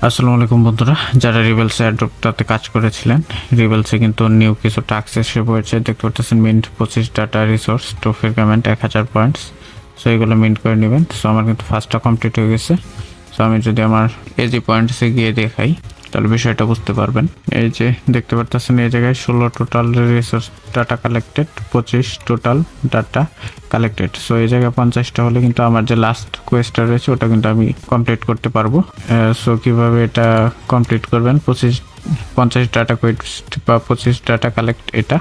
আসসালামু আলাইকুম বন্ধুরা, যারা রিবেলস অ্যাড্রপটাতে কাজ করেছিলেন, রিবেলসে কিন্তু নিউ কিছু টাস্ক এসে পড়েছে। দেখতে পাচ্ছেন মিন্ট 25 ডাটা রিসোর্স ট্রফির পেমেন্ট 1000 পয়েন্টস। সো এগুলো মিন্ট করে নেবেন। সো আমার কিন্তু ফার্স্টটা কমপ্লিট হয়ে গেছে। সো আমি যদি আমার এজি পয়েন্টসে গিয়ে দেখাই তাহলে বিষয়টা বুঝতে পারবেন। এই যে দেখতে পাচ্ছেন এই জায়গায় 16 total resource data collected, 25 total data collected. So এই জায়গায় 50টা হলে কিন্তু আমার যে লাস্ট কোয়েস্টটা রয়েছে ওটা কিন্তু আমি কমপ্লিট করতে পারবো। সো কিভাবে এটা কমপ্লিট করবেন, 50 ডাটা কোয়েস্ট বা 25 ডাটা কালেক্ট এটা।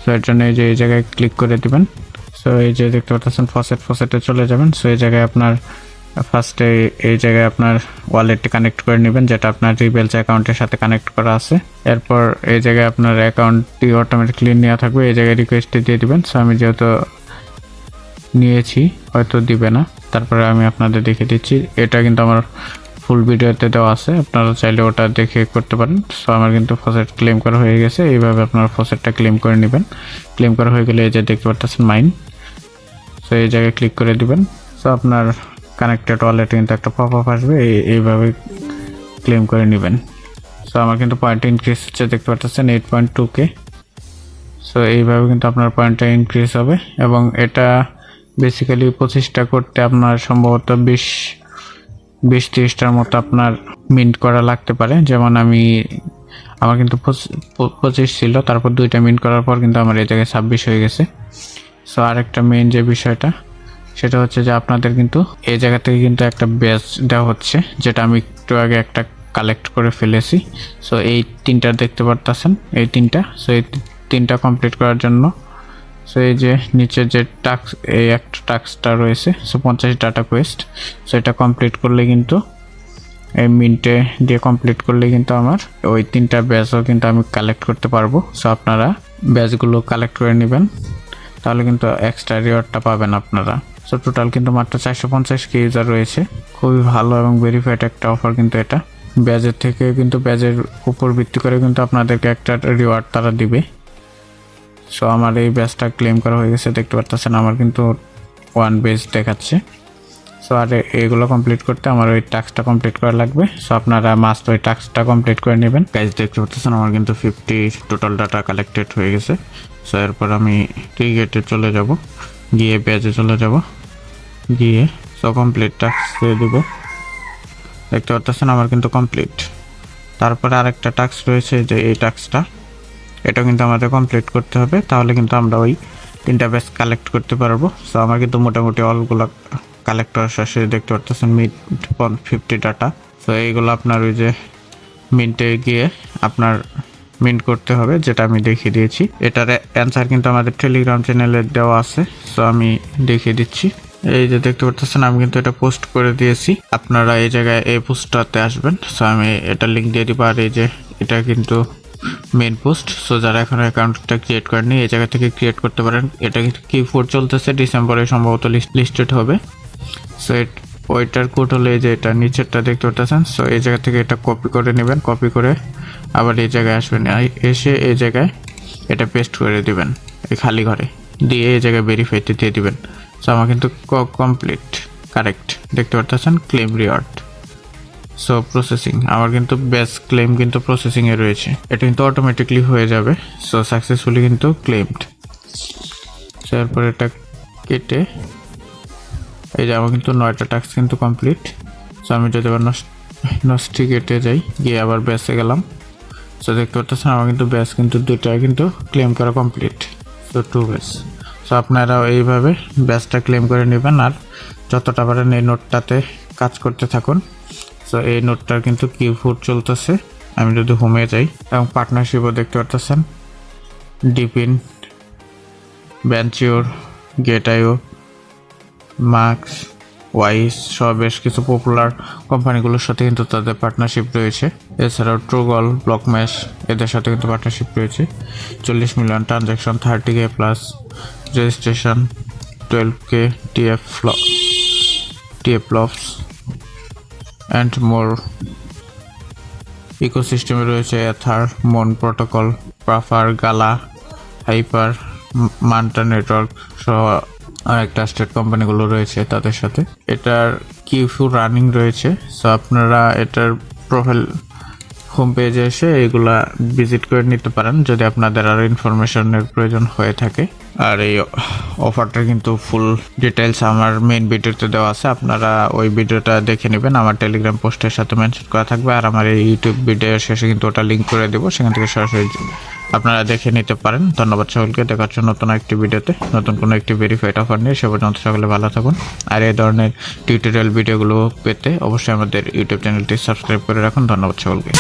সো এর জন্য এই যে এই জায়গায় ক্লিক করে দিবেন। সো এই যে দেখতে পাচ্ছেন ফসেটে চলে যাবেন। সো এই জায়গায় আপনার ফার্স্টে এই জায়গায় আপনার ওয়ালেটটি কানেক্ট করে নেবেন, যেটা আপনার রিবেলস অ্যাকাউন্টের সাথে কানেক্ট করা আছে। এরপর এই জায়গায় আপনার অ্যাকাউন্টটি অটোমেটিকলি নেওয়া থাকবে, এই জায়গায় রিকোয়েস্টটি দিয়ে দিবেন। সো আমি যেহেতু নিয়েছি হয়তো দিবে না, তারপরে আমি আপনাদের দেখে দিচ্ছি। এটা কিন্তু আমার ফুল ভিডিওতে দেওয়া আছে, আপনারা চাইলে ওটা দেখে করতে পারেন। সো আমার কিন্তু ফসেট ক্লেম করা হয়ে গেছে। এইভাবে আপনার ফসেটটা ক্লেম করে নেবেন। ক্লেম করা হয়ে গেলে এই যে দেখতে পাচ্ছেন মাইন। সো এই জায়গায় ক্লিক করে দিবেন। সো আপনার কানেক্টেড ওয়ালেটে কিন্তু একটা পপ আপ আসবে, এইভাবে ক্লেম করে নেবেন। সো আমার কিন্তু পয়েন্ট ইনক্রিজ হচ্ছে, দেখতে পাচ্ছেন 8.2k। সো এইভাবে কিন্তু আপনার পয়েন্টটা ইনক্রিজ হবে। এবং এটা বেসিক্যালি 25টা করতে আপনার সম্ভবত 20-30টার মতো আপনার মিন্ট করা লাগতে পারে। যেমন আমার কিন্তু 25 ছিল, তারপর 2টা মিন্ট করার পর কিন্তু আমার এই জায়গায় 26 হয়ে গেছে। সো আরেকটা মেইন যে বিষয়টা সেটা হচ্ছে যে আপনাদের কিন্তু এই জায়গা থেকে কিন্তু একটা ব্যাচ দেওয়া হচ্ছে, যেটা আমি একটু আগে একটা কালেক্ট করে ফেলেছি। সো এই তিনটা দেখতে পারতেছেন, এই তিনটা। সো এই তিনটা কমপ্লিট করার জন্য সো এই যে নিচে যে টাস্ক, এই একটা টাস্কটা রয়েছে, সো 50 ডাটা কোয়েস্ট। সো এটা কমপ্লিট করলে কিন্তু এই মিন্টে দিয়ে কমপ্লিট করলে কিন্তু আমার ওই তিনটা ব্যাচও কিন্তু আমি কালেক্ট করতে পারবো। সো আপনারা ব্যাচগুলো কালেক্ট করে নেবেন, তাহলে কিন্তু এক্সট্রা রিওয়ার্ডটা পাবেন আপনারা। সো টোটাল কিন্তু মাত্র 450k ইউজার রয়েছে। খুবই ভালো এবং ভেরিফাইড একটা অফার কিন্তু এটা। ব্যাজের থেকে কিন্তু ব্যাজের উপর ভিত্তি করে কিন্তু আপনাদেরকে একটা রিওয়ার্ড তারা দিবে। সো আমার এই ব্যাচটা ক্লেম করা হয়ে গেছে, দেখতে পাচ্ছেন আমার কিন্তু 1 ব্যাচ দেখাচ্ছে। সো আর এগুলো কমপ্লিট করতে আমার ওই টাস্কটা কমপ্লিট করা লাগবে। সো আপনারা মাস্ট ওই টাস্কটা কমপ্লিট করে নেবেন। গাইজ দেখতে পাচ্ছেন আমার কিন্তু 50 টোটাল ডাটা কালেক্টেড হয়ে গেছে। সো এরপর আমি ক্রিকেটে চলে যাব, গিয়ে ব্যাচে চলে যাব, গিয়ে সো কমপ্লিট টাস্ক দিয়ে দেবো। দেখতে পাচ্ছেন আমার কিন্তু কমপ্লিট। তারপরে আরেকটা টাস্ক রয়েছে, যে এই টাস্কটা এটা কিন্তু আমাদের কমপ্লিট করতে হবে, তাহলে কিন্তু আমরা ওই 3টা ব্যাচ কালেক্ট করতে পারবো। সো আমার কিন্তু মোটামুটি অলগুলো কালেক্টর শেষে দেখতে পাচ্ছেন মিন্ট 50 ডাটা। সো এইগুলো আপনার ওই যে মিন্টে গিয়ে আপনার মিন্ট করতে হবে, যেটা আমি দেখিয়ে দিয়েছি। এটার অ্যান্সার কিন্তু আমাদের টেলিগ্রাম চ্যানেলে দেওয়া আছে। সো আমি দেখিয়ে দিচ্ছি। এই যে দেখতে পাচ্ছেন আমি কিন্তু এটা পোস্ট করে দিয়েছি, আপনারা এই জায়গায় এই পোস্টটাতে আসবেন। সো আমি এটা লিঙ্ক দিয়ে দিব। আর এই যে এটা কিন্তু মেন পোস্ট। সো যারা এখন অ্যাকাউন্টটা ক্রিয়েট করেনি এই জায়গা থেকে ক্রিয়েট করতে পারেন। এটা কিন্তু Q4 চলতেছে, ডিসেম্বরে সম্ভবত লিস্টেড হবে। সো ওইটার কোড হলে এই যে এটা নিচেরটা দেখতে পাচ্ছেন। সো এই জায়গা থেকে এটা কপি করে নেবেন, কপি করে আবার এই জায়গায় আসবেন, এসে এই জায়গায় এটা পেস্ট করে দিবেন এই খালি ঘরে, দিয়ে এই জায়গায় ভেরিফাইতে দিয়ে দিবেন। সো আমার কিন্তু কমপ্লিট কারেক্ট দেখতে পাচ্ছেন, ক্লেম রিওয়ার্ড। সো প্রসেসিং, আমার কিন্তু ব্যাচ ক্লেম কিন্তু প্রসেসিংয়ে রয়েছে, এটা কিন্তু অটোমেটিকলি হয়ে যাবে। সো সাকসেসফুলি কিন্তু ক্লেমড। সো এরপর এটা কেটে এই যে আমার কিন্তু 9টা টাস্ক কিন্তু কমপ্লিট। সো আমি যদি আবার নস্টি কেটে যাই, গিয়ে আবার ব্যাচে গেলাম। সো দেখতে পাচ্ছেন আমার কিন্তু ব্যাচ কিন্তু 2টা কিন্তু ক্লেম করা কমপ্লিট। So 2 batch. সো আপনারা এইভাবে ব্যাচটা ক্লেম করে নেবেন, আর যতটা পারেন এই নোটটাতে কাজ করতে থাকুন। সো এই নোটটার কিন্তু Q4 চলতেছে। আমি যদি হোমে যাই, এবং পার্টনারশিপও দেখতে পাচ্ছেন, ডিপিন, ব্যানচিওর, গেটাইও, মার্কস, ওয়াইস সব বেশ কিছু পপুলার কোম্পানিগুলোর সাথে কিন্তু তাদের পার্টনারশিপ রয়েছে। এছাড়াও ট্রুগল, ব্লকম্যাশ এদের সাথে কিন্তু পার্টনারশিপ রয়েছে। 40 million transaction, 30k plus registration, 12k TF flops and more. ইকোসিস্টেমে রয়েছে এথার, মন প্রোটোকল, প্রাফার, গালা, হাইপার, মান্টা নেটওয়ার্ক সহ অনেক ট্রাস্টেড কোম্পানিগুলো রয়েছে তাদের সাথে। এটার Q4 রানিং রয়েছে। সো আপনারা এটার প্রোফাইল হোম পেজে এসে এগুলা ভিজিট করে নিতে পারেন যদি আপনাদের আরও ইনফরমেশনের প্রয়োজন হয়ে থাকে। আর এই অফারটা কিন্তু ফুল ডিটেলস আমার মেইন ভিডিওতে দেওয়া আছে, আপনারা ওই ভিডিওটা দেখে নেবেন, আমার টেলিগ্রাম পোস্টের সাথে মেনশন করা থাকবে। আর আমার এই ইউটিউব ভিডিও শেষে কিন্তু ওটা লিঙ্ক করে দেবো, সেখান থেকে সরাসরি আপনারা দেখে নিতে পারেন। ধন্যবাদ সকলকে, দেখা হচ্ছে নতুন একটি ভিডিওতে নতুন কোনো একটি ভেরিফাইড অফার নিয়ে। সে পর্যন্ত সকলে ভালো থাকুন। আর এই ধরনের টিউটোরিয়াল ভিডিওগুলো পেতে অবশ্যই আমাদের ইউটিউব চ্যানেলটি সাবস্ক্রাইব করে রাখুন। ধন্যবাদ সকলকে।